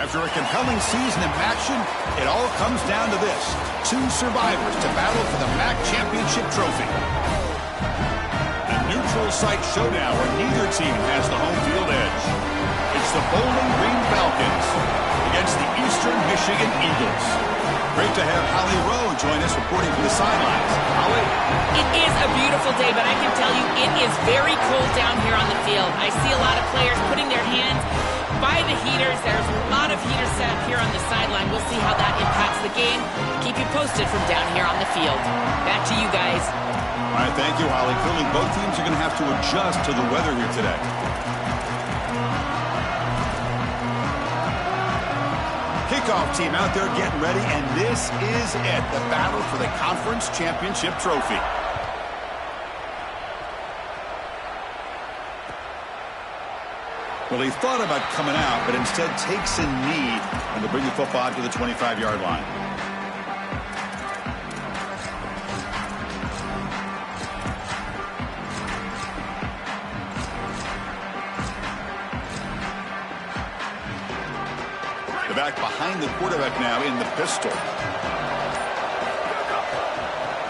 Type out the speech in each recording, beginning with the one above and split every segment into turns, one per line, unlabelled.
After a compelling season of action, it all comes down to this. 2 survivors to battle for the MAC Championship trophy. A neutral site showdown where neither team has the home field edge. It's the Bowling Green Falcons against the Eastern Michigan Eagles. Great to have Holly Rowe join us reporting from the sidelines. Holly?
It is a beautiful day, but I can tell you it is very cold down here on the field. I see a lot of players putting their hands by the heaters. There's a lot of heaters set up here on the sideline. We'll see how that impacts the game. Keep you posted from down here on the field. Back to you guys.
All right, thank you, Holly. Clearly, both teams are going to have to adjust to the weather here today. Kickoff team out there getting ready, and this is it, the battle for the conference championship trophy. Well, he thought about coming out, but instead takes a knee and to bring the football out to the 25-yard line. The back behind the quarterback now in the pistol.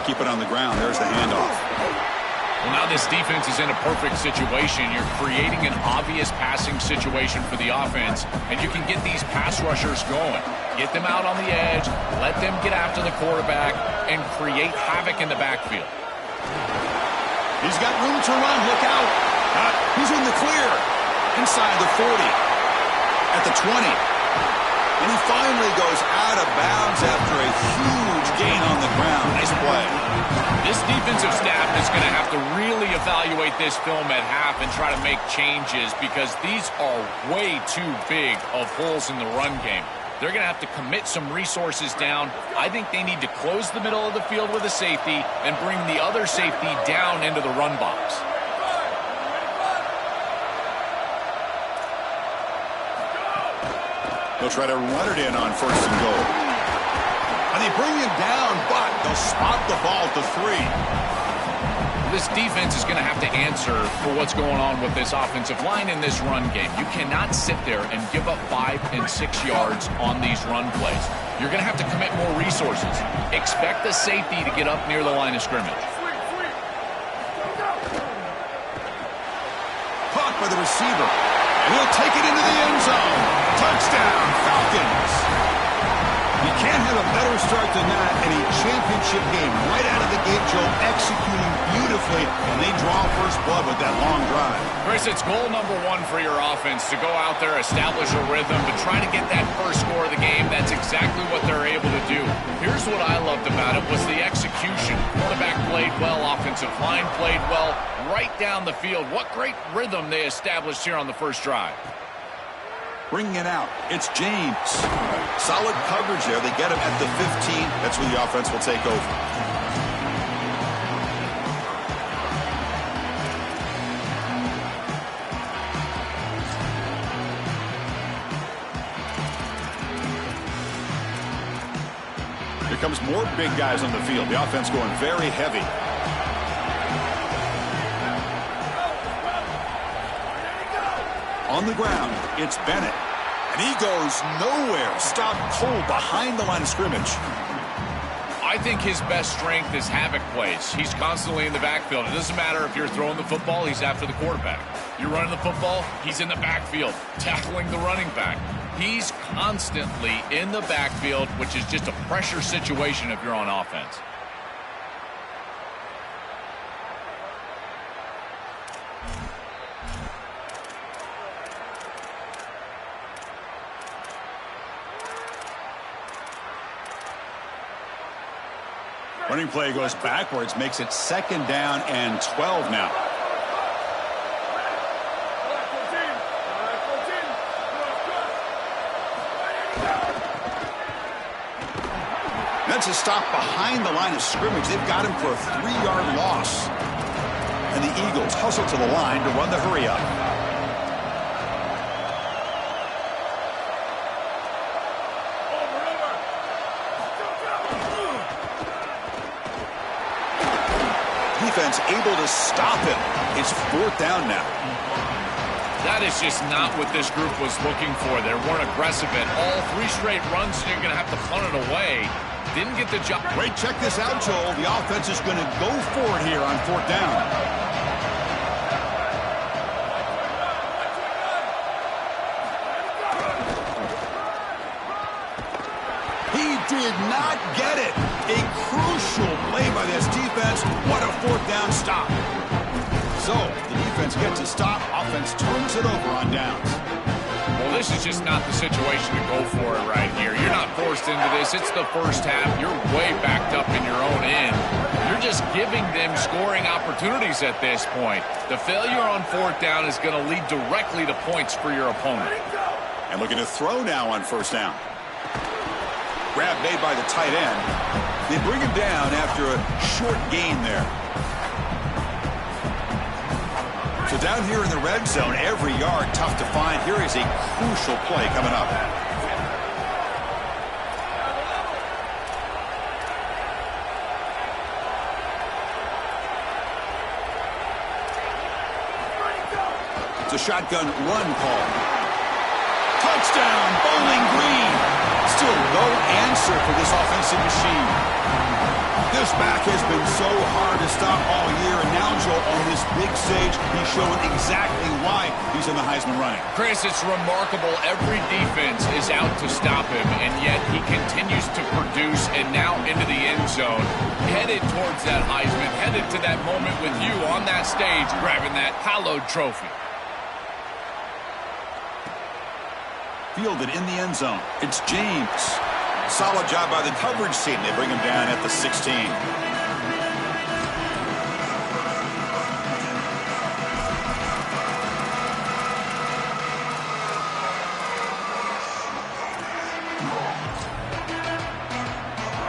Keep it on the ground. There's the handoff.
Well, now this defense is in a perfect situation. You're creating an obvious passing situation for the offense, and you can get these pass rushers going. Get them out on the edge, let them get after the quarterback, and create havoc in the backfield.
He's got room to run. Look out. He's in the clear. Inside the 40. At the 20. And he finally goes out of bounds after a huge gain on the ground. Nice play.
This defensive staff is going to have to really evaluate this film at half and try to make changes because these are way too big of holes in the run game. They're going to have to commit some resources down. I think they need to close the middle of the field with a safety and bring the other safety down into the run box.
They'll try to run it in on 1st and goal. And they bring him down, but they'll spot the ball to 3.
This defense is going to have to answer for what's going on with this offensive line in this run game. You cannot sit there and give up 5 and 6 yards on these run plays. You're going to have to commit more resources. Expect the safety to get up near the line of scrimmage.
Caught by the receiver. And he'll take it into the end zone. Touchdown, Falcons. You can't have a better start than that in a championship game. Right out of the gate, Joe, executing beautifully, and they draw first blood with that long drive.
Chris, it's goal number 1 for your offense to go out there, establish a rhythm, but try to get that first score of the game. That's exactly what they're able to do. Here's what I loved about it was the execution. Quarterback played well, offensive line played well, right down the field. What great rhythm they established here on the first drive.
Bringing it out, it's James. Solid coverage there. They get him at the 15. That's where the offense will take over. Here comes more big guys on the field. The offense going very heavy. On the ground, it's Bennett. And he goes nowhere. Stopped cold behind the line of scrimmage.
I think his best strength is havoc plays. He's constantly in the backfield. It doesn't matter if you're throwing the football, he's after the quarterback. You're running the football, he's in the backfield, tackling the running back. He's constantly in the backfield, which is just a pressure situation if you're on offense.
Running play goes backwards, makes it 2nd down and 12 now. That's a stop behind the line of scrimmage. They've got him for a 3-yard loss. And the Eagles hustle to the line to run the hurry up. Defense able to stop him. It's 4th down now.
That is just not what this group was looking for. They weren't aggressive at all. 3 straight runs, and you're going to have to punt it away. Didn't get the job.
Great, check this out, Joel. The offense is going to go for it here on 4th down. He did not get it. A crucial play by this defense. What a 4th down stop. So, the defense gets a stop. Offense turns it over on downs.
Well, this is just not the situation to go for it right here. You're not forced into this. It's the first half. You're way backed up in your own end. You're just giving them scoring opportunities at this point. The failure on 4th down is going to lead directly to points for your opponent.
And looking to throw now on 1st down. Grab made by the tight end. They bring him down after a short gain there. So down here in the red zone, every yard tough to find. Here is a crucial play coming up. It's a shotgun run call. Touchdown, Bowling Green. Still no answer for this offensive machine. This back has been so hard to stop all year, and now, Joel, on this big stage, he's showing exactly why he's in the Heisman running.
Chris, it's remarkable. Every defense is out to stop him, and yet he continues to produce, and now into the end zone, headed towards that Heisman, headed to that moment with you on that stage, grabbing that hallowed trophy.
Fielded in the end zone. It's James. Solid job by the coverage team. They bring him down at the 16.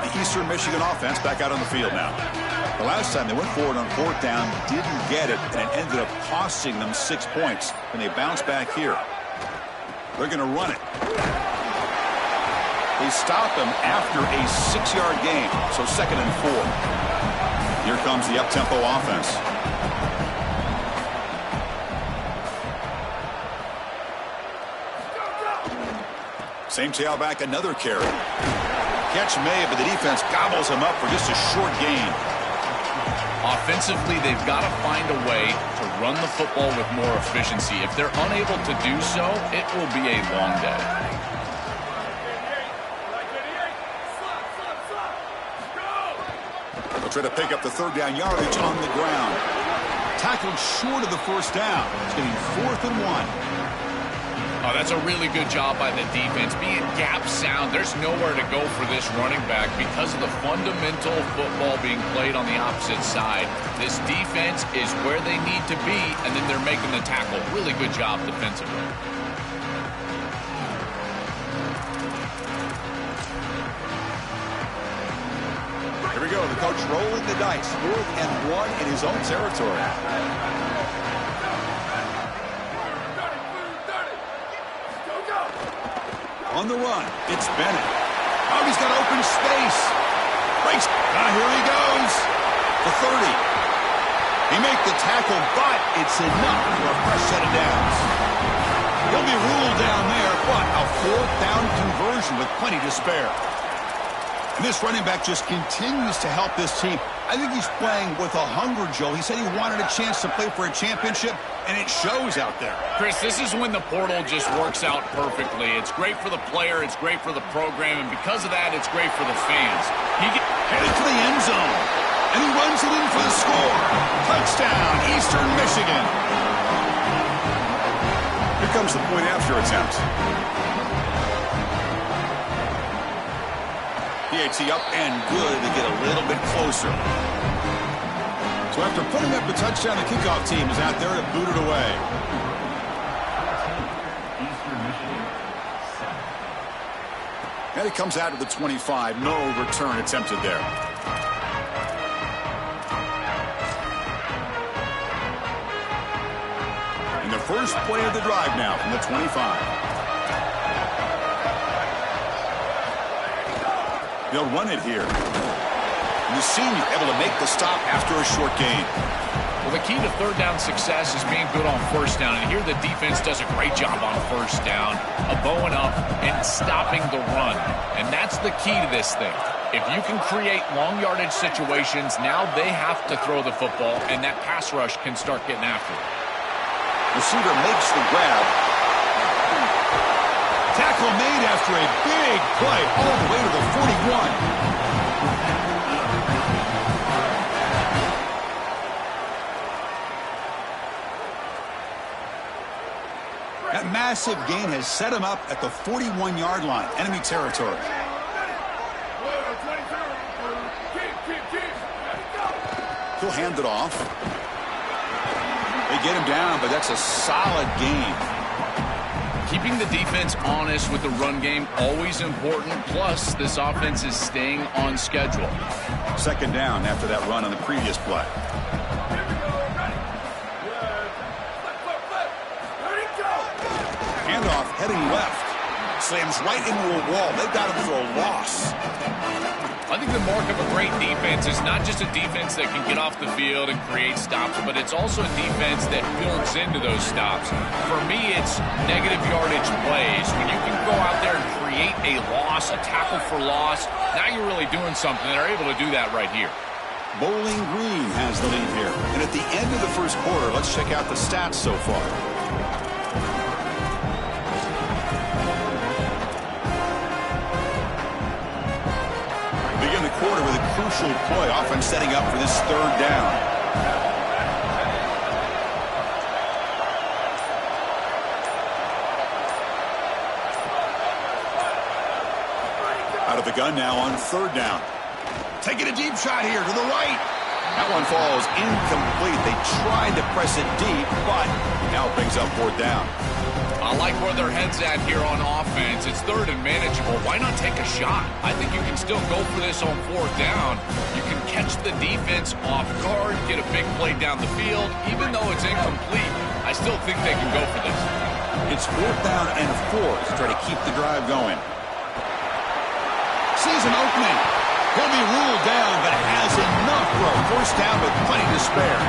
The Eastern Michigan offense back out on the field now. The last time they went forward on 4th down, didn't get it, and it ended up costing them 6 points. And they bounce back here. They're going to run it. They stop him after a 6-yard gain, so 2nd and 4. Here comes the up-tempo offense. Same tailback, another carry. Catch made, but the defense gobbles him up for just a short gain.
Offensively, they've got to find a way to run the football with more efficiency. If they're unable to do so, it will be a long day.
They'll try to pick up the 3rd down yardage on the ground. Tackled short of the 1st down. It's going to be 4th and 1.
Oh, that's a really good job by the defense. Being gap sound, there's nowhere to go for this running back because of the fundamental football being played on the opposite side. This defense is where they need to be, and then they're making the tackle. Really good job defensively.
Here we go. The coach rolling the dice. 4th and 1 in his own territory. On the run, it's Bennett. Oh, he's got open space. Breaks. Here he goes. The 30. He made the tackle, but it's enough for a fresh set of downs. He'll be ruled down there, but a 4th down conversion with plenty to spare. And this running back just continues to help this team. I think he's playing with a hunger, Joe. He said he wanted a chance to play for a championship, and it shows out there.
Chris, this is when the portal just works out perfectly. It's great for the player, it's great for the program, and because of that, it's great for the fans.
Headed to the end zone, and he runs it in for the score. Touchdown, Eastern Michigan. Here comes the point after attempt. PAT up and good to get a little bit closer. So after putting up a touchdown, the kickoff team is out there to boot it away. And it comes out to the 25. No return attempted there. And the first play of the drive now from the 25. They'll run it here. And the senior able to make the stop after a short gain.
Well, the key to third down success is being good on first down. And here the defense does a great job on first down of bowing up and stopping the run. And that's the key to this thing. If you can create long yardage situations, now they have to throw the football, and that pass rush can start getting after it.
Receiver makes the grab. Tackle made after a big play all the way to the 41. That massive gain has set him up at the 41-yard line, enemy territory. He'll hand it off. They get him down, but that's a solid gain.
Keeping the defense honest with the run game, always important. Plus, this offense is staying on schedule.
Second down after that run on the previous play. Handoff heading left. Slams right into a wall. They've got him for a loss.
I think the mark of a great defense is not just a defense that can get off the field and create stops, but it's also a defense that builds into those stops. For me, it's negative yardage plays. When you can go out there and create a loss, a tackle for loss, now you're really doing something. They're able to do that right here.
Bowling Green has the lead here. And at the end of the first quarter, let's check out the stats so far. Begin the quarter with a crucial play, offense setting up for this third down. Out of the gun now on third down. Taking a deep shot here to the right. That one falls incomplete. They tried to press it deep, but now it brings up fourth down.
I like where their head's at here on offense. It's third and manageable. Why not take a shot? I think you can still go for this on fourth down. You can catch the defense off guard, get a big play down the field. Even though it's incomplete, I still think they can go for this.
It's fourth down and 4 to try to keep the drive going. Sees an opening. He'll be ruled down, but has enough for a first down with plenty to spare.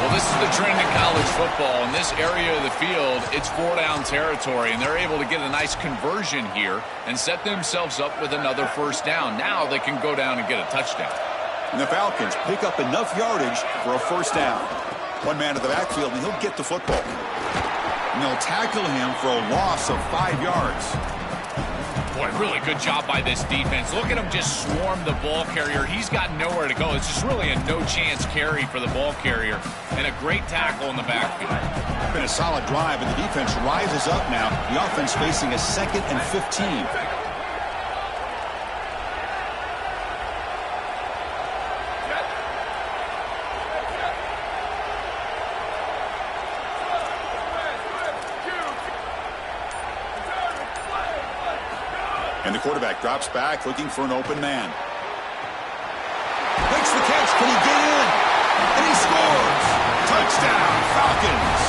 Well, this is the trend in college football. In this area of the field, it's 4-down territory, and they're able to get a nice conversion here and set themselves up with another first down. Now they can go down and get a touchdown.
And the Falcons pick up enough yardage for a first down. One man to the backfield, and he'll get the football. And they'll tackle him for a loss of 5 yards.
Boy, really good job by this defense. Look at him just swarm the ball carrier. He's got nowhere to go. It's just really a no-chance carry for the ball carrier. And a great tackle in the backfield.
Been a solid drive, and the defense rises up now. The offense facing a 2nd and 15. And the quarterback drops back, looking for an open man. Makes the catch. Can he get in? And he scores. Touchdown, Falcons.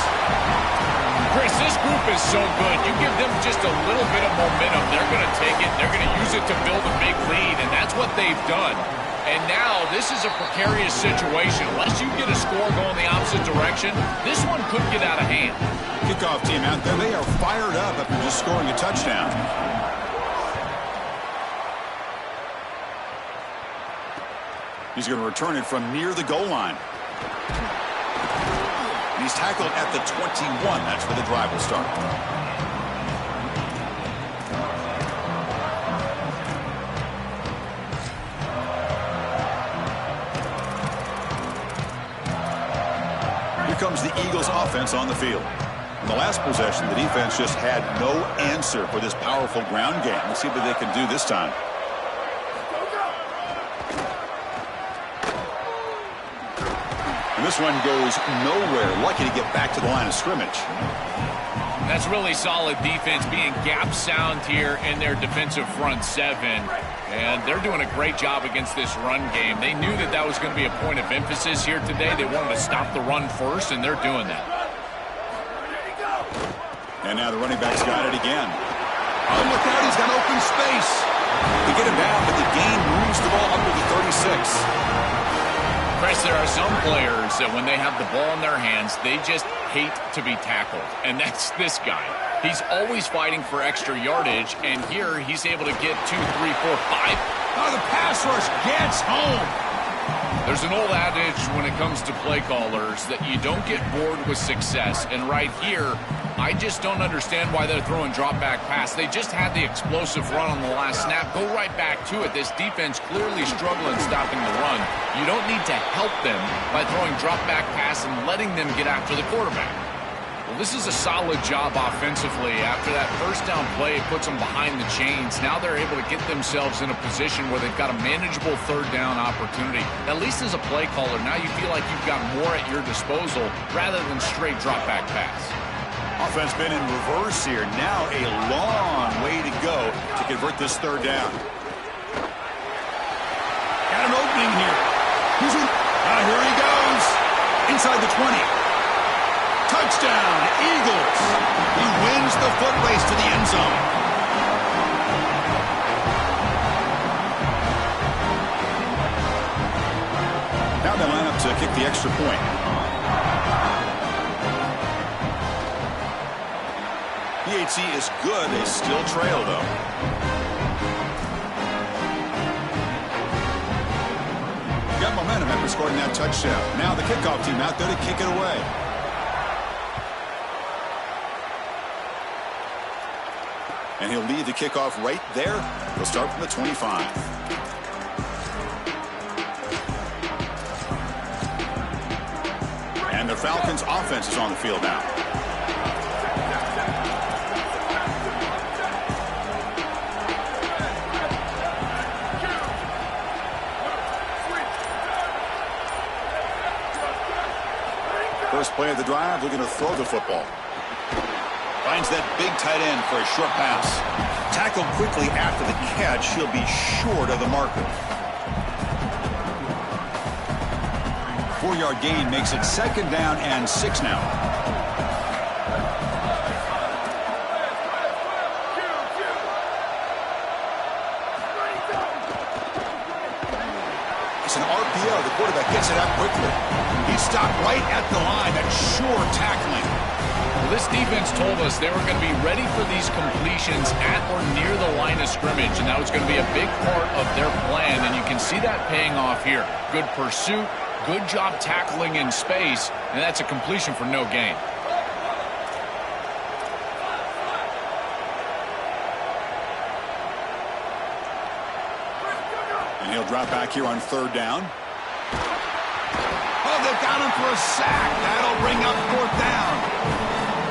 Chris, this group is so good. You give them just a little bit of momentum, they're going to take it. They're going to use it to build a big lead, and that's what they've done. And now this is a precarious situation. Unless you get a score going the opposite direction, this one could get out of hand.
Kickoff team out there. They are fired up after just scoring a touchdown. He's going to return it from near the goal line. And he's tackled at the 21. That's where the drive will start. Here comes the Eagles offense on the field. In the last possession, the defense just had no answer for this powerful ground game. Let's see what they can do this time. And this one goes nowhere. Lucky to get back to the line of scrimmage.
That's really solid defense, being gap sound here in their defensive front 7. And they're doing a great job against this run game. They knew that that was going to be a point of emphasis here today. They wanted to stop the run first, and they're doing that.
And now the running back's got it again. Oh, look out, he's got open space. They get him down, but the gain moves the ball up to the 36.
Chris, there are some players that when they have the ball in their hands, they just hate to be tackled. And that's this guy. He's always fighting for extra yardage, and here he's able to get 2, 3, 4, 5.
Oh, the pass rush gets home.
There's an old adage when it comes to play callers that you don't get bored with success. And right here, I just don't understand why they're throwing drop-back pass. They just had the explosive run on the last snap. Go right back to it. This defense clearly struggling stopping the run. You don't need to help them by throwing drop-back pass and letting them get after the quarterback. Well, this is a solid job offensively. After that first down play, it puts them behind the chains. Now they're able to get themselves in a position where they've got a manageable third down opportunity. At least as a play caller, now you feel like you've got more at your disposal rather than straight drop-back pass.
Offense been in reverse here. Now a long way to go to convert this third down. Got an opening here. Here he goes. Inside the 20. Touchdown, Eagles. He wins the foot race to the end zone. Now they line up to kick the extra point. PHC is good. They still trail, though. Got momentum after scoring that touchdown. Now the kickoff team out there to kick it away. And he'll lead the kickoff right there. He'll start from the 25. And the Falcons' offense is on the field now. First play of the drive, looking to throw the football. Finds that big tight end for a short pass. Tackled quickly after the catch. He'll be short of the marker. 4-yard gain makes it second down and 6 now. It's an RPO. The quarterback gets it out quickly. He stopped right at the line. That's sure tackling.
Well, this defense told us they were going to be ready for these completions at or near the line of scrimmage, and that was going to be a big part of their plan, and you can see that paying off here. Good pursuit, good job tackling in space, and that's a completion for no gain.
And he'll drop back here on third down. Oh, they've got him for a sack. That'll bring up fourth down.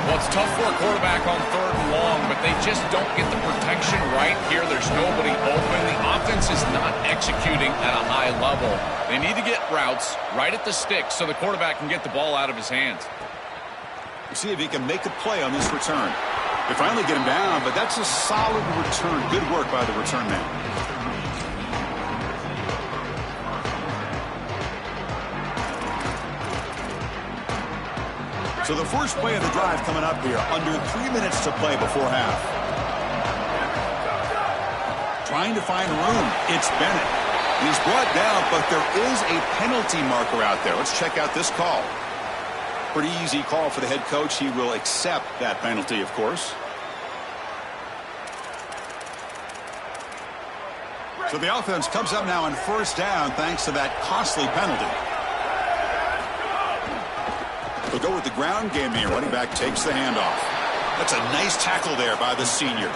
Well, it's tough for a quarterback on third and long, but they just don't get the protection right here. There's nobody open. The offense is not executing at a high level. They need to get routes right at the stick so the quarterback can get the ball out of his hands.
We'll see if he can make a play on this return. They finally get him down, but that's a solid return. Good work by the return man. So the first play of the drive coming up here. Under 3 minutes to play before half. Trying to find room. It's Bennett. And he's brought down, but there is a penalty marker out there. Let's check out this call. Pretty easy call for the head coach. He will accept that penalty, of course. So the offense comes up now on first down thanks to that costly penalty. They'll go with the ground game here. Running back takes the handoff. That's a nice tackle there by the senior.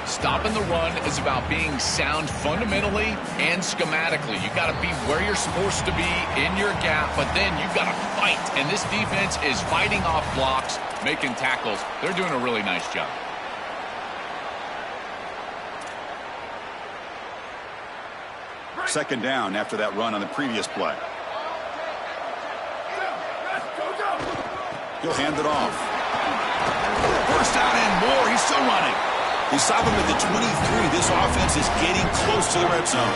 Stopping the run is about being sound fundamentally and schematically. You got to be where you're supposed to be in your gap, but then you've got to fight. And this defense is fighting off blocks, making tackles. They're doing a really nice job.
Second down after that run on the previous play. He'll hand it off. First down and more. He's still running. He stopped him at the 23. This offense is getting close to the red zone.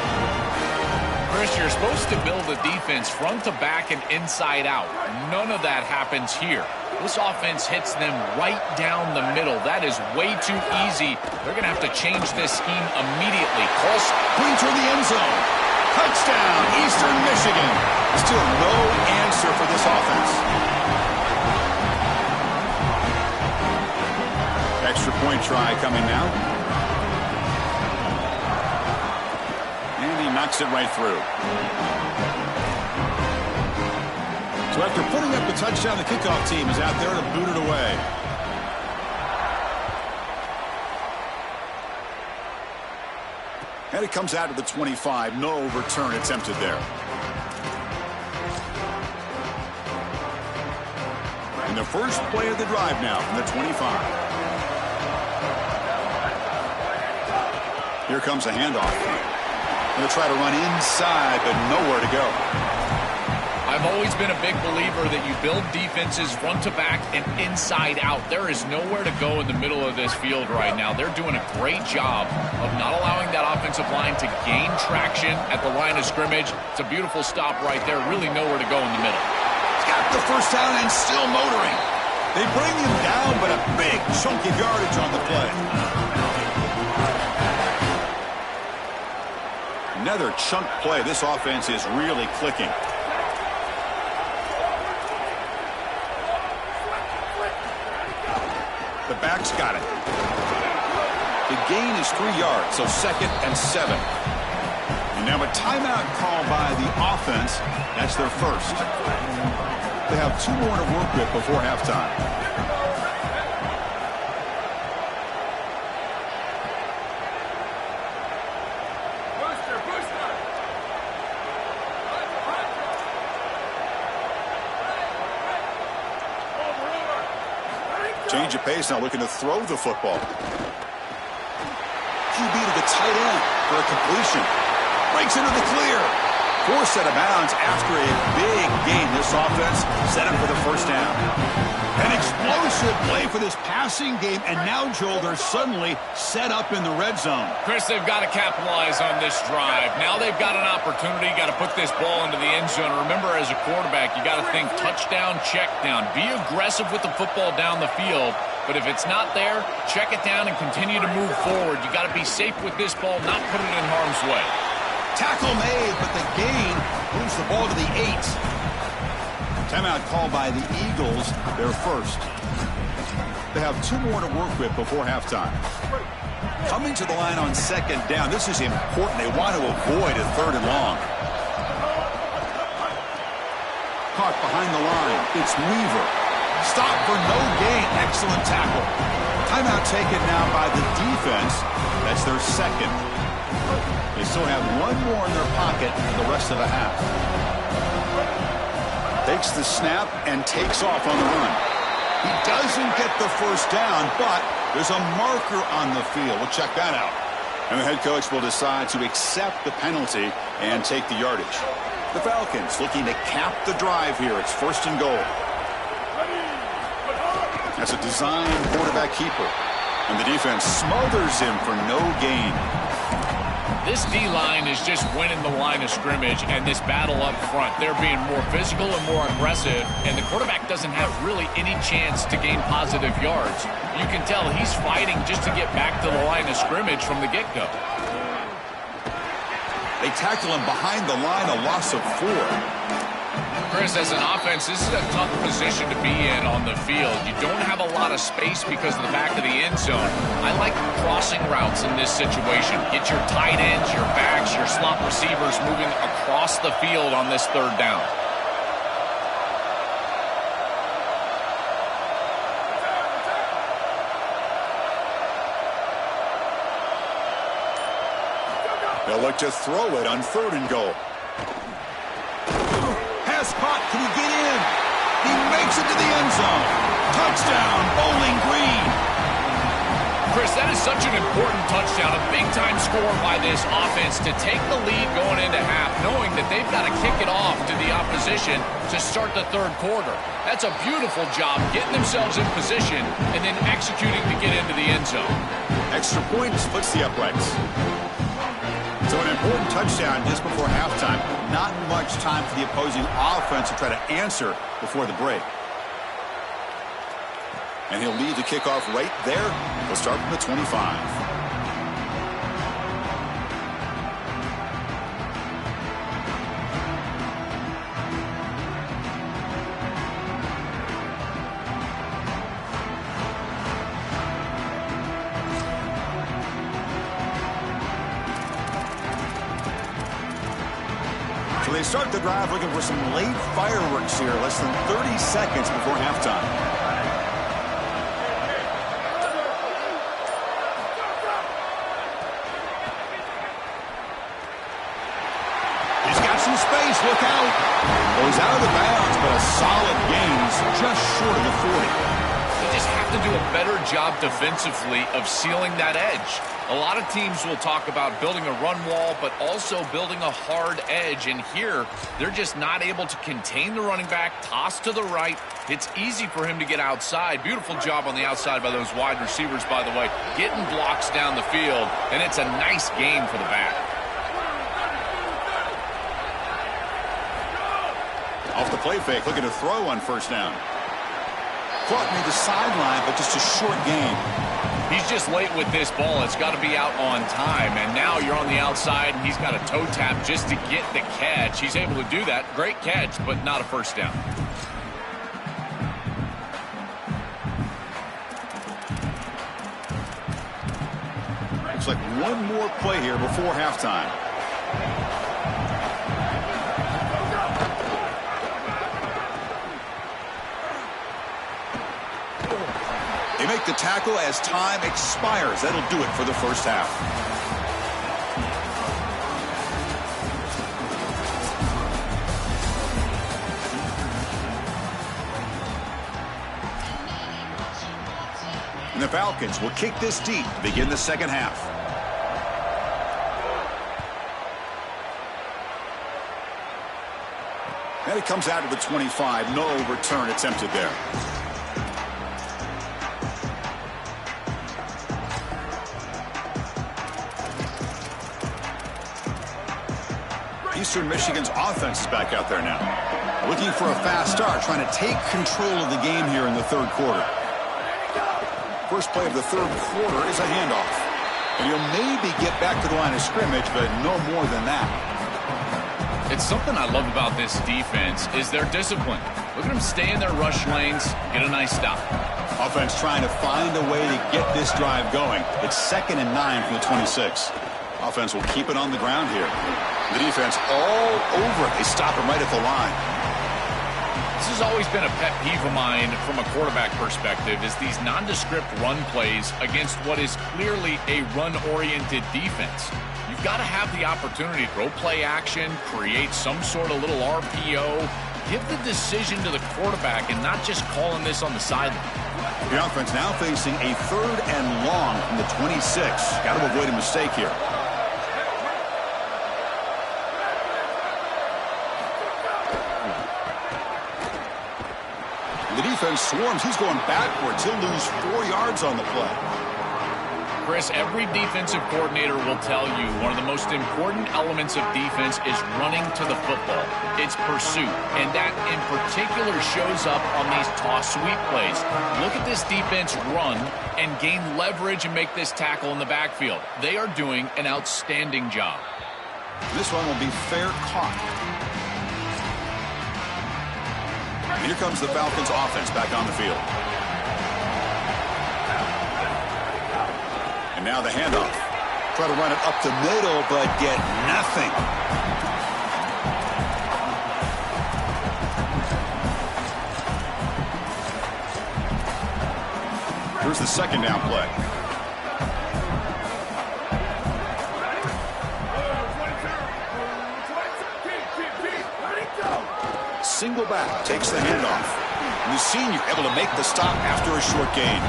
Chris, you're supposed to build a defense front to back and inside out. None of that happens here. This offense hits them right down the middle. That is way too easy. They're going to have to change this scheme immediately.
Pulling toward the end zone. Touchdown, Eastern Michigan. Still no answer for this offense. Extra point try coming now. And he knocks it right through. So after putting up the touchdown, the kickoff team is out there to boot it away. And it comes out to the 25. No return attempted there. And the first play of the drive now from the 25. Here comes a handoff. Going to try to run inside, but nowhere to go.
I've always been a big believer that you build defenses front to back and inside out. There is nowhere to go in the middle of this field right now. They're doing a great job of not allowing that offensive line to gain traction at the line of scrimmage. It's a beautiful stop right there. Really nowhere to go in the middle.
He's got the first down and still motoring. They bring him down, but a big chunk of yardage on the play. Another chunk play. This offense is really clicking. The back's got it. The gain is 3 yards, so 2nd and 7. And now a timeout call by the offense. That's their first. They have 2 more to work with before halftime. Change of pace now, looking to throw the football. QB to the tight end for a completion. Breaks into the clear. Forced out of bounds after a big gain. This offense set up for the first down. An explosive play for this passing game, and now, Joel, they're suddenly set up in the red zone.
Chris, they've got to capitalize on this drive. Now they've got an opportunity, got to put this ball into the end zone. Remember, as a quarterback, you got to think touchdown, check down. Be aggressive with the football down the field, but if it's not there, check it down and continue to move forward. You got to be safe with this ball, not put it in harm's way.
Tackle made, but the gain moves the ball to the 8. Timeout called by the Eagles, their first. They have 2 more to work with before halftime. Coming to the line on 2nd down, this is important. They want to avoid a 3rd and long. Caught behind the line. It's Weaver. Stop for no gain. Excellent tackle. Timeout taken now by the defense. That's their 2nd. They still have 1 more in their pocket for the rest of the half. Takes the snap and takes off on the run. He doesn't get the first down, but there's a marker on the field. We'll check that out. And the head coach will decide to accept the penalty and take the yardage. The Falcons looking to cap the drive here. It's 1st and goal. That's a design quarterback keeper. And the defense smothers him for no gain.
This D-line is just winning the line of scrimmage, and this battle up front, they're being more physical and more aggressive, and the quarterback doesn't have really any chance to gain positive yards. You can tell he's fighting just to get back to the line of scrimmage from the get-go.
They tackle him behind the line, a loss of 4.
Chris, as an offense, this is a tough position to be in on the field. You don't have a lot of space because of the back of the end zone. I like crossing routes in this situation. Get your tight ends, your backs, your slot receivers moving across the field on this 3rd down.
They'll look to throw it on 3rd and goal. Pass caught. Can he get in? He makes it to the end zone. Touchdown, Bowling Green.
Chris, that is such an important touchdown, a big-time score by this offense to take the lead going into half, knowing that they've got to kick it off to the opposition to start the 3rd quarter. That's a beautiful job, getting themselves in position and then executing to get into the end zone.
Extra point splits the uprights. So an important touchdown just before halftime. Not much time for the opposing offense to try to answer before the break. And he'll lead the kickoff right there. He'll start from the 25. They start the drive looking for some late fireworks here, less than 30 seconds before halftime. He's got some space. Look out. Goes out of the bounds, but a solid gain just short of the 40.
They just have to do a better job defensively of sealing that edge. A lot of teams will talk about building a run wall, but also building a hard edge. And here, they're just not able to contain the running back, toss to the right. It's easy for him to get outside. Beautiful job on the outside by those wide receivers, by the way, getting blocks down the field. And it's a nice gain for the back.
Off the play fake, looking to throw on first down. Caught near the sideline, but just a short gain.
He's just late with this ball. It's got to be out on time. And now you're on the outside, and he's got a toe tap just to get the catch. He's able to do that. Great catch, but not a first down.
Looks like one more play here before halftime. They make the tackle as time expires. That'll do it for the first half. And the Falcons will kick this deep to begin the second half. And it comes out to the 25. No return attempted there. Eastern Michigan's offense is back out there now. Looking for a fast start, trying to take control of the game here in the third quarter. First play of the third quarter is a handoff. And he'll maybe get back to the line of scrimmage, but no more than that.
It's something I love about this defense is their discipline. Look at them stay in their rush lanes, get a nice stop.
Offense trying to find a way to get this drive going. It's 2nd and 9 from the 26. Offense will keep it on the ground here. The defense all over it. They stop him right at the line.
This has always been a pet peeve of mine from a quarterback perspective is these nondescript run plays against what is clearly a run-oriented defense. You've got to have the opportunity to throw play action, create some sort of little RPO, give the decision to the quarterback and not just calling this on the sideline.
The offense now facing a 3rd and long from the 26. Got to avoid a mistake here. The defense swarms. He's going backwards. He'll lose 4 yards on the play.
Chris, every defensive coordinator will tell you one of the most important elements of defense is running to the football. It's pursuit, and that in particular shows up on these toss sweep plays. Look at this defense run and gain leverage and make this tackle in the backfield. They are doing an outstanding job.
This one will be fair caught. Here comes the Falcons offense back on the field. And now the handoff. Try to run it up the middle, but get nothing. Here's the second down play. Single back, takes the handoff. And the senior able to make the stop after a short gain.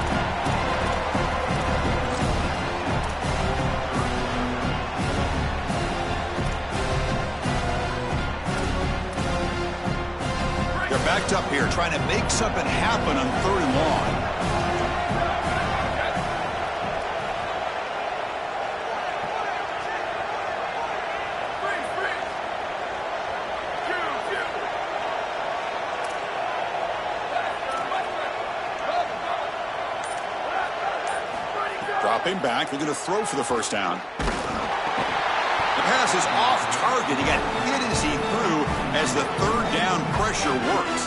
They're backed up here, trying to make something happen on 3rd and long. Dropping back, looking to throw for the first down. The pass is off target. He got hit as he threw as the 3rd down pressure works.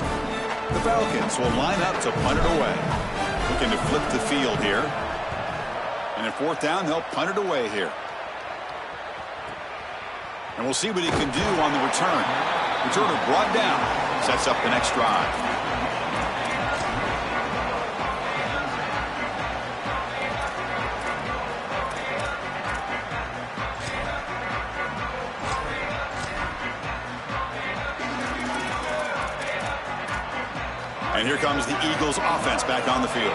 The Falcons will line up to punt it away. Looking to flip the field here. And at 4th down, they'll punt it away here. And we'll see what he can do on the return. Returner brought down. Sets up the next drive. And here comes the Eagles offense back on the field.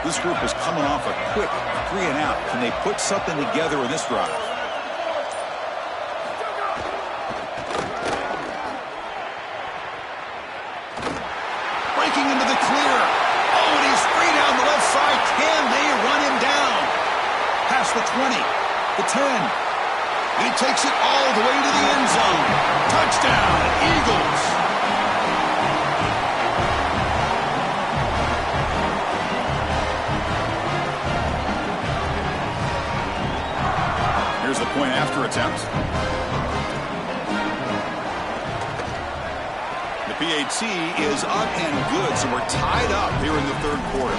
This group is coming off a quick 3-and-out. Can they put something together in this drive? Breaking into the clear. Oh, and he's free down the left side. Can they run him down? Past the 20, the 10. And he takes it all the way to the end zone. Touchdown, Eagles. Here's the point after attempt. The PAT is up and good, so we're tied up here in the third quarter.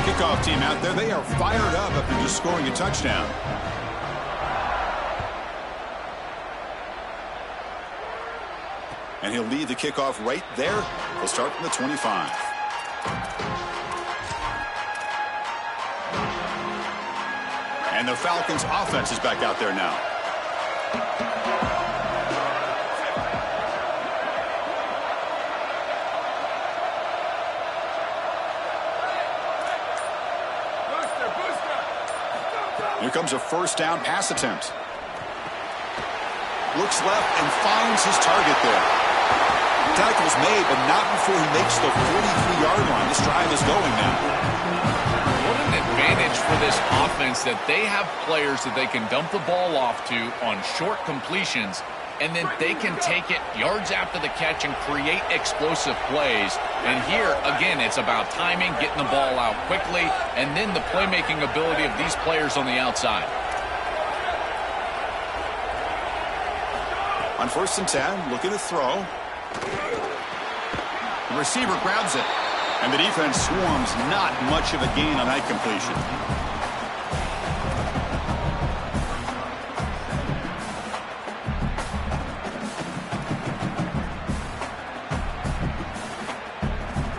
Kickoff team out there, they are fired up after just scoring a touchdown. And he'll lead the kickoff right there. He'll start from the 25. And the Falcons offense is back out there now. Here comes a first down pass attempt. Looks left and finds his target there. Tackle's made, but not before he makes the 43-yard line. This drive is going now.
What an advantage for this offense that they have players that they can dump the ball off to on short completions, and then they can take it yards after the catch and create explosive plays. And here, again, it's about timing, getting the ball out quickly, and then the playmaking ability of these players on the outside.
On 1st and 10, looking to throw. The receiver grabs it. And the defense swarms, not much of a gain on that completion.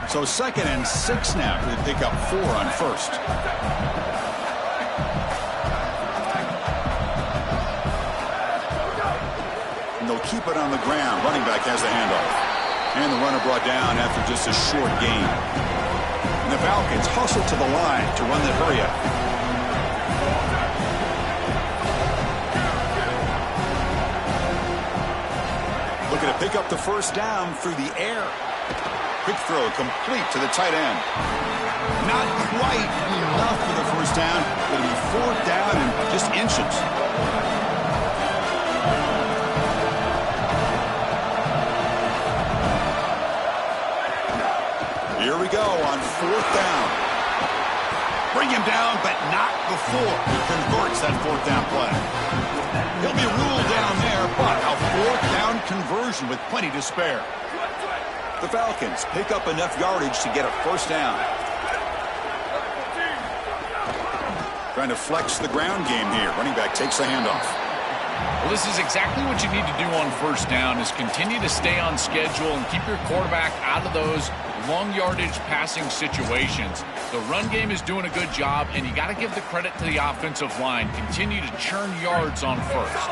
So 2nd and 6 now. They pick up 4 on 1st. And they'll keep it on the ground. Running back has the handoff. And the runner brought down after just a short gain. And the Falcons hustle to the line to run the hurry up. Looking to pick up the first down through the air. Quick throw complete to the tight end. Not quite enough for the first down. It'll be 4th down and just inches. Here we go on 4th down. Bring him down, but not before he converts that 4th down play. He'll be ruled down there, but a 4th down conversion with plenty to spare. The Falcons pick up enough yardage to get a first down. Trying to flex the ground game here. Running back takes the handoff.
Well, this is exactly what you need to do on first down, is continue to stay on schedule and keep your quarterback out of those long yardage passing situations. The run game is doing a good job, and you got to give the credit to the offensive line. Continue to churn yards on first.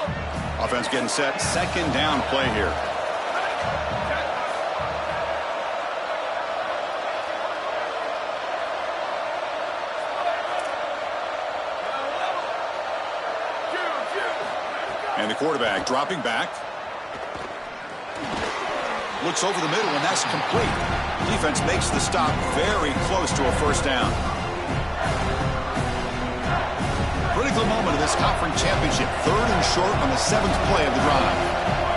Offense getting set. 2nd down play here. And the quarterback dropping back. Looks over the middle, and that's complete. Defense makes the stop very close to a first down. Critical moment of this conference championship. 3rd and short on the 7th play of the drive.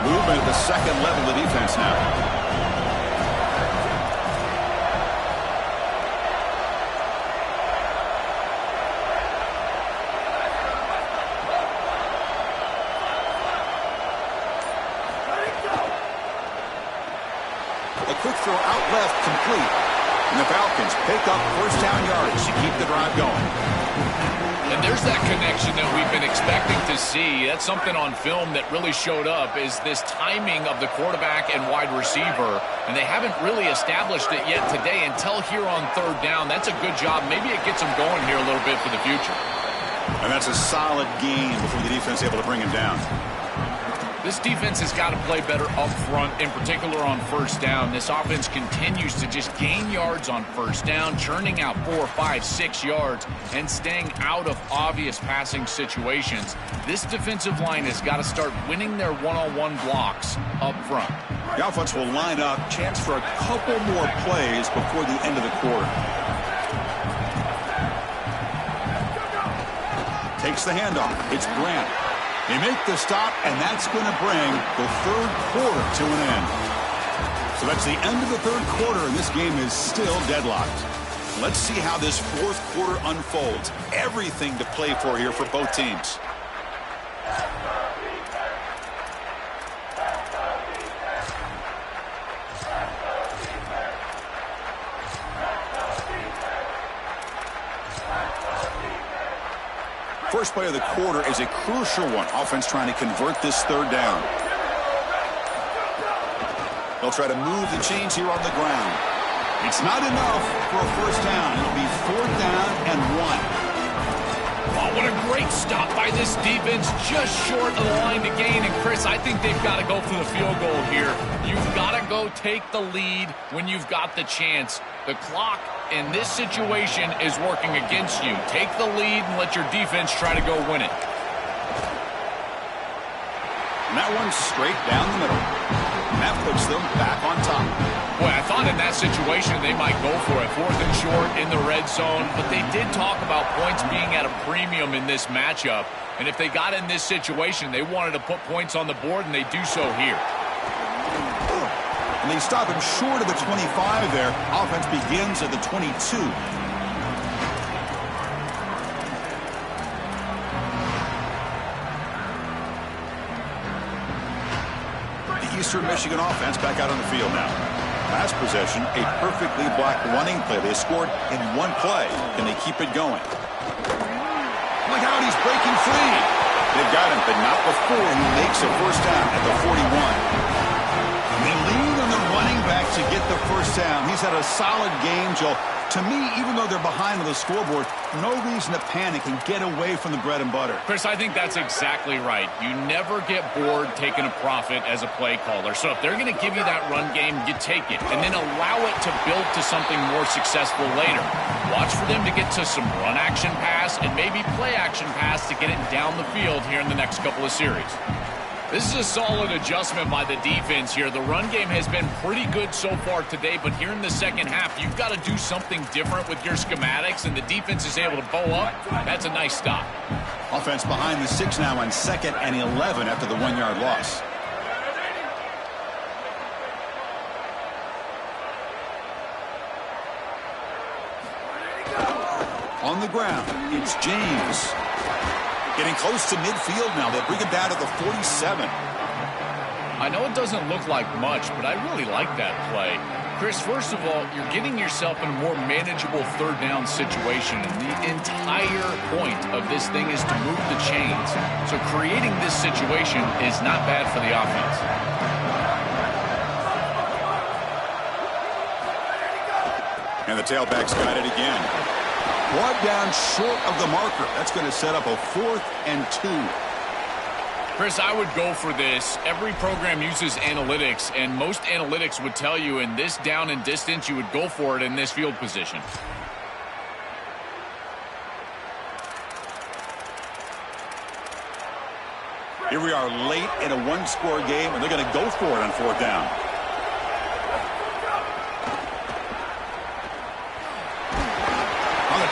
Movement at the 2nd level of defense now. A quick throw out left, complete. And the Falcons pick up first down yardage to keep the drive going.
And there's that connection that we've been expecting to see. That's something on film that really showed up, is this timing of the quarterback and wide receiver. And they haven't really established it yet today until here on third down. That's a good job. Maybe it gets them going here a little bit for the future.
And that's a solid gain before the defense is able to bring him down.
This defense has got to play better up front, in particular on first down. This offense continues to just gain yards on first down, churning out 4, 5, 6 yards, and staying out of obvious passing situations. This defensive line has got to start winning their one-on-one blocks up front.
The offense will line up, chance for a couple more plays before the end of the quarter. Takes the handoff. It's Grant. They make the stop, and that's going to bring the third quarter to an end. So that's the end of the third quarter, and this game is still deadlocked. Let's see how this fourth quarter unfolds. Everything to play for here for both teams. First play of the quarter is a crucial one. Offense trying to convert this third down. They'll try to move the chains here on the ground. It's not enough for a first down. It'll be fourth down and 1.
Oh, what a great stop by this defense, just short of the line to gain. And, Chris, I think they've got to go for the field goal here. You've got to go take the lead when you've got the chance. The clock in this situation is working against you. Take the lead and let your defense try to go win it.
And that one's straight down the middle. And that puts them back on top.
Boy, I thought in that situation they might go for it. Fourth and short in the red zone. But they did talk about points being at a premium in this matchup. And if they got in this situation, they wanted to put points on the board, and they do so here.
And they stop him short of the 25 there. Offense begins at the 22. The Eastern Michigan offense back out on the field now. Last possession, a perfectly blocked running play. They scored in one play. Can they keep it going? Look out, he's breaking free. They've got him, but not before he makes a first down at the 41. They lean on the running back to get the first down. He's had a solid game, Joel. To me, even though they're behind on the scoreboard, no reason to panic and get away from the bread and butter.
Chris, I think that's exactly right. You never get bored taking a profit as a play caller. So if they're going to give you that run game, you take it. And then allow it to build to something more successful later. Watch for them to get to some run action pass and maybe play action pass to get it down the field here in the next couple of series. This is a solid adjustment by the defense here. The run game has been pretty good so far today, but here in the second half, you've got to do something different with your schematics, and the defense is able to bow up. That's a nice stop.
Offense behind the 6 now on 2nd and 11 after the 1-yard loss. On the ground, it's James. Getting close to midfield now. They'll bring him down to the 47.
I know it doesn't look like much, but I really like that play. Chris, first of all, you're getting yourself in a more manageable third down situation. And the entire point of this thing is to move the chains. So creating this situation is not bad for the offense.
And the tailback's got it again. Brought down short of the marker. That's going to set up a 4th and 2.
Chris, I would go for this. Every program uses analytics, and most analytics would tell you in this down and distance, you would go for it in this field position.
Here we are late in a 1-score game, and they're going to go for it on 4th down.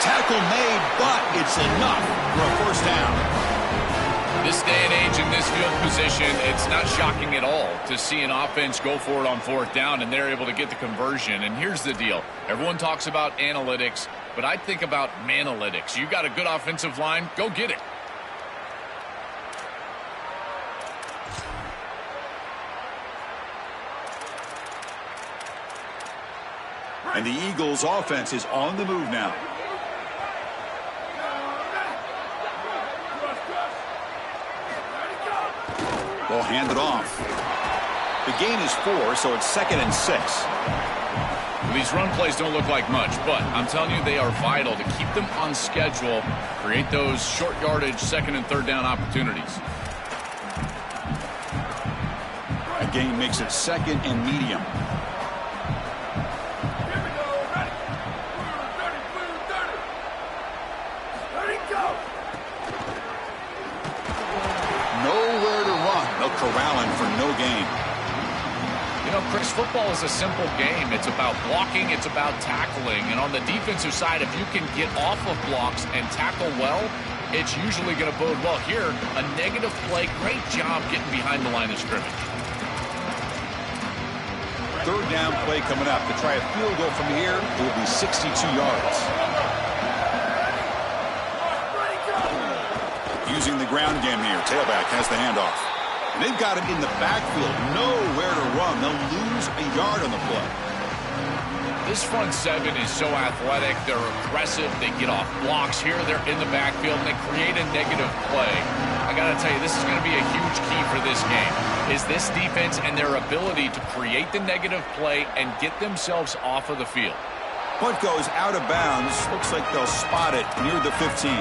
Tackle made, but it's enough for a first down.
This day and age in this field position, it's not shocking at all to see an offense go for it on 4th down, and they're able to get the conversion. And here's the deal. Everyone talks about analytics, but I think about manalytics. You got a good offensive line, go get it.
And the Eagles' offense is on the move now. Will hand it off. The gain is 4, so it's 2nd and 6.
These run plays don't look like much, but I'm telling you they are vital to keep them on schedule, create those short yardage 2nd and 3rd down opportunities.
That gain makes it 2nd and medium. Nowhere to run. They'll corral him for no gain.
You know, Chris, football is a simple game. It's about blocking, it's about tackling. And on the defensive side, if you can get off of blocks and tackle well, it's usually going to bode well. Here, a negative play. Great job getting behind the line of scrimmage.
3rd down play coming up. To try a field goal from here, it will be 62 yards. Using the ground game here. Tailback has the handoff. And they've got him in the backfield. Nowhere to run. They'll lose a yard on the play.
This front 7 is so athletic. They're aggressive. They get off blocks here. They're in the backfield, and they create a negative play. I got to tell you, this is going to be a huge key for this game, is this defense and their ability to create the negative play and get themselves off of the field.
Punt goes out of bounds. Looks like they'll spot it near the 15.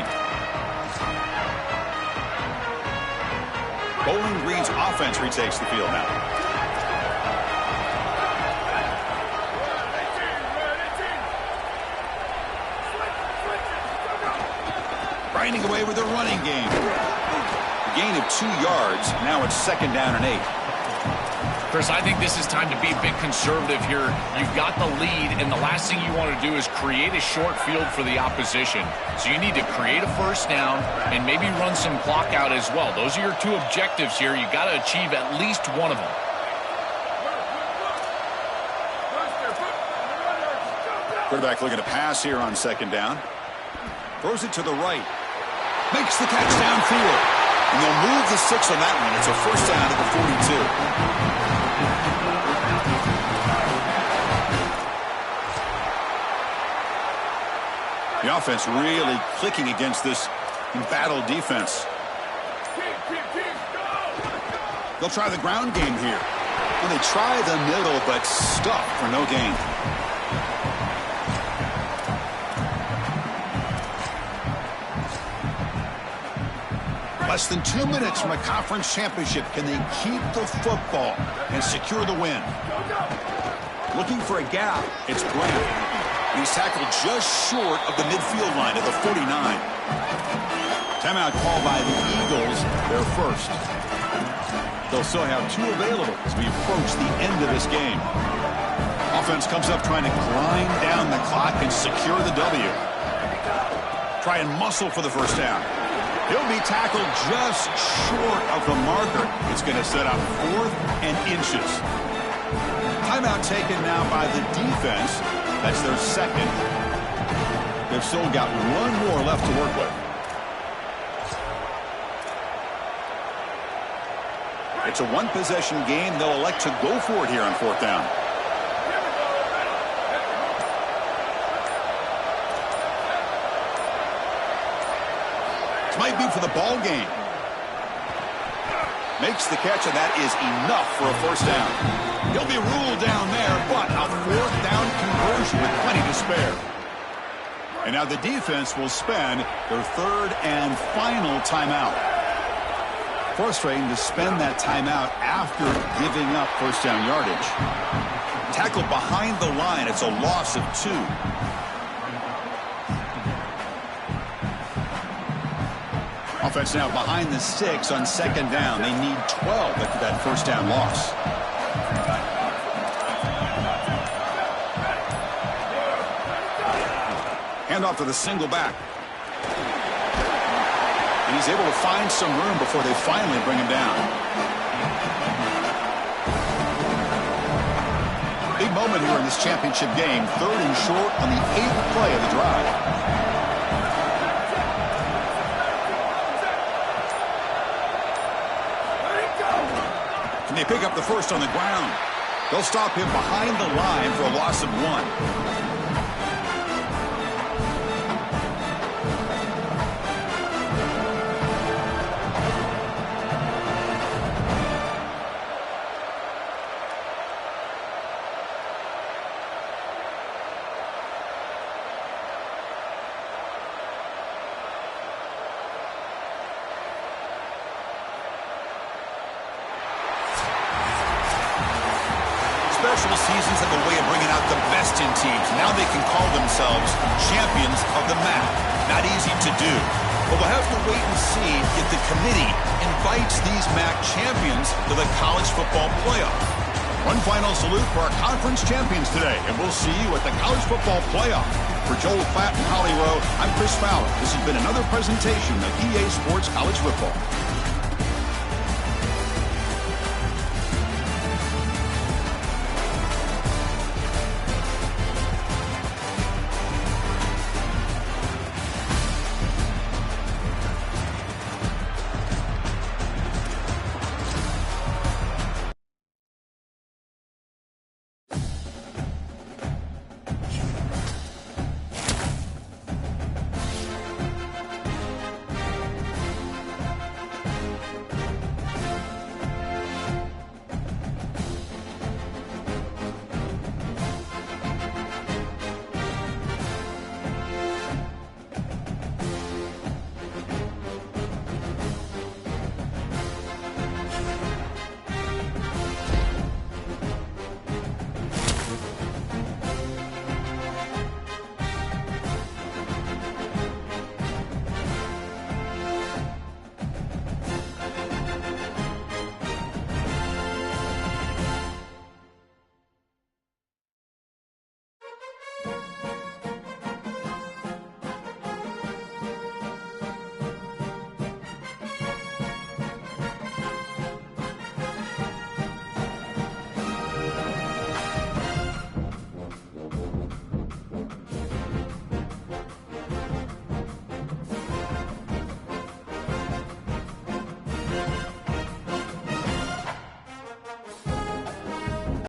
Bowling Green's offense retakes the field now. Grinding away with the running game. Gain of 2 yards. Now it's 2nd down and 8.
Chris, I think this is time to be a bit conservative here. You've got the lead, and the last thing you want to do is create a short field for the opposition. So you need to create a 1st down and maybe run some clock out as well. Those are your 2 objectives here. You've got to achieve at least one of them.
Quarterback looking to pass here on 2nd down. Throws it to the right. Makes the catch downfield. And they'll move the 6 on that one. It's a 1st down at the 42. The offense really clicking against this embattled defense. They'll try the ground game here. And they try the middle, but stuck for no gain. Less than 2 minutes from a conference championship. Can they keep the football and secure the win? Looking for a gap. It's Grant. He's tackled just short of the midfield line at the 49. Timeout called by the Eagles, their 1st. They'll still have 2 available as we approach the end of this game. Offense comes up trying to grind down the clock and secure the W. Try and muscle for the 1st down. He'll be tackled just short of the marker. It's going to set up 4th and inches. Timeout taken now by the defense. That's their 2nd. They've still got 1 more left to work with. It's a 1-possession game. They'll elect to go for it here on 4th down. This might be for the ball game. Makes the catch, and that is enough for a 1st down. He'll be ruled down there, but a 4th down conversion with plenty to spare. And now the defense will spend their 3rd and final timeout. Frustrating to spend that timeout after giving up 1st down yardage. Tackled behind the line, it's a loss of 2. Offense now behind the 6 on 2nd down. They need 12 after that 1st down loss. Handoff to the single back. And he's able to find some room before they finally bring him down. Big moment here in this championship game. 3rd and short on the 8th play of the drive. Can they pick up the 1st on the ground? They'll stop him behind the line for a loss of 1. individual seasons have a way of bringing out the best in teams. Now they can call themselves champions of the MAC. Not easy to do. But we'll have to wait and see if the committee invites these MAC champions to the college football playoff. One final salute for our conference champions today, and we'll see you at the college football playoff. For Joel Klatt and Holly Rowe, I'm Chris Fowler. This has been another presentation of EA Sports College Football.